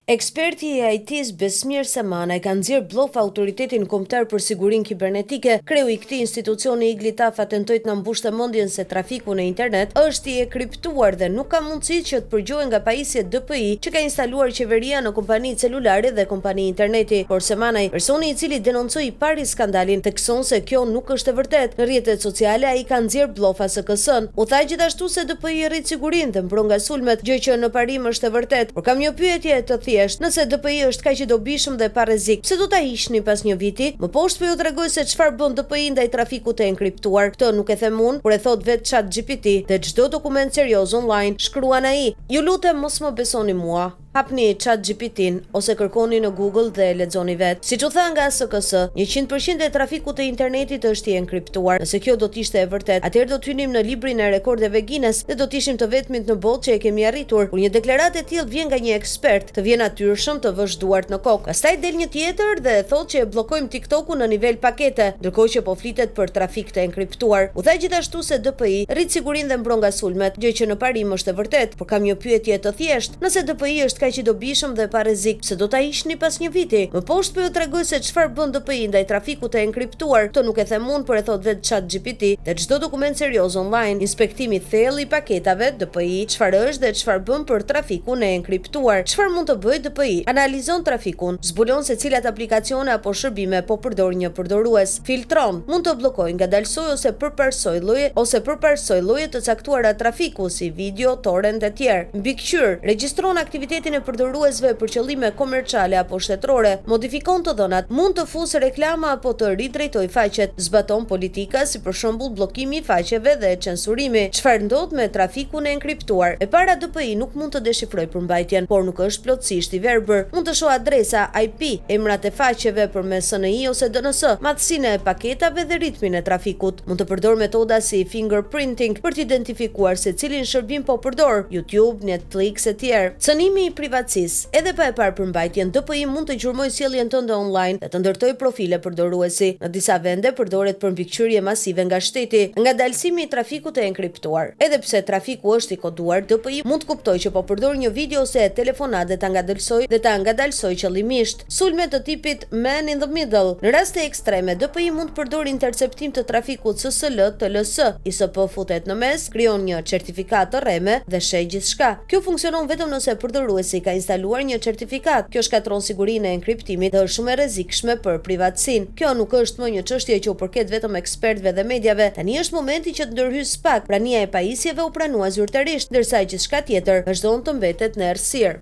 Eksperti i IT-s Besmir Samana ka nxjerr bllof Autoritetin Kombëtar për Sigurinë Kibernetike. Kreu i këtij institucioni Iglitafa tentoi të na mbushte mendjen se trafiku në internet është i kriptuar dhe nuk ka mundësi që të përgjohen nga pajisjet DPI që ka instaluar qeveria në kompani celulare dhe kompani interneti. Por Samana, personi i cili denoncoi pari skandalin, thekson se kjo nuk është e vërtetë. Në rrjetet sociale ai ka nxjerr bllof ASKS-n. U tha gjithashtu se DPI rrit sigurinë dhe mbron nga sulmet, gjë që në parim është e vërtetë. Por kam një pyetje të thjeshtë. Nëse DPI është kaq i dobishëm dhe pa rrezik, pse do ta hiqni pas një viti? Më poshtë po ju tregoj se çfarë bën DPI ndaj trafikut të enkriptuar. Këtë nuk e them unë, por e thot vetë ChatGPT dhe çdo dokument serioz online, shkruan ai. Ju lutem mos më besoni mua. Hapni ChatGPT-n ose kërkoni në Google dhe lexoni vetë. Siç u tha nga ASKS, 100% e trafikut të internetit është i enkriptuar. Nëse kjo do të ishte e vërtetë, atëherë do të hynim në librin e rekordeve Guinness dhe do të ishim të vetmit në botë që e kemi arritur. Kur një deklaratë e tillë vjen nga një ekspert, të vjen natyrshëm të vësh duart në kokë. Pastaj del një tjetër dhe thotë që e bllokojmë TikTokun në nivel pakete, ndërkohë që po flitet për trafik të enkriptuar. U tha gjithashtu se DPI rrit sigurinë dhe mbron nga sulmet, gjë që në parim është e vërtetë, por kam një pyetje të thjeshtë. Nëse DPI është kaq i dobishëm dhe pa rrezik, pse do ta hiqni pas një viti? Më poshtë po ju tregoj se çfarë bën DPI ndaj trafikut të enkriptuar. Këtë nuk e them unë, por e thot vetë ChatGPT dhe çdo dokument serioz online. Inspektimi thellë i paketave DPI, çfarë është dhe çfarë bën për trafikun e enkriptuar. Çfarë mund të bëjë DPI? Analizon trafikun, zbulon se cilat aplikacione apo shërbime po përdor një përdorues, filtron, mund të bllokojë, ngadalsoj ose përparsoj lloje të caktuara trafiku si video, torrent e tjerë. Mbikëqyr, regjistron aktivitetin e përdoruesve për qëllime komerciale apo shtetërore, modifikon të dhënat, mund të fusë reklama apo të ridrejtoj faqet, zbaton politika si për shembull bllokimi i faqeve dhe censurimi. Çfarë ndodh me trafikun e enkriptuar? E para, DPI nuk mund të deshifrojë përmbajtjen, por nuk është plotësisht i verbër. Mund të shohë adresa IP, emrat e faqeve përmes SNI ose DNS, madhësinë e paketave dhe ritmin e trafikut. Mund të përdor metoda si fingerprinting për të identifikuar se cilin shërbim po përdor, YouTube, Netflix e tjerë. Cënimi i privatësisë. Edhe pa e parë përmbajtjen, DPI mund të gjurmojë sjelljen tënde online dhe të ndërtojë profile përdoruesi. Në disa vende përdoret për mbikëqyrje masive nga shteti, ngadalësimi i trafikut të enkriptuar. Edhe pse trafiku është i koduar, DPI mund të kuptojë që po përdor një video ose telefonat dhe ta ngadalsoj qëllimisht. Sulme të tipit man in the middle. Në raste ekstreme, DPI mund të përdorë interceptim të trafikut SSL, TLS. ISP futet në mes, krijon një certifikat të rreme dhe sheh gjithçka. Kjo funksionon vetëm nëse përdoruesi ka instaluar një certifikat. Kjo shkatron sigurinë e enkriptimit dhe është shumë e rrezikshme për privatësinë. Kjo nuk është më një çështje që u përket vetëm ekspertëve dhe mediave. Tani është momenti që të ndërhyjë pak. Prania e pajisjeve u pranua zyrtarisht, ndërsa gjithçka tjetër vazhdon të mbetet në errësirë.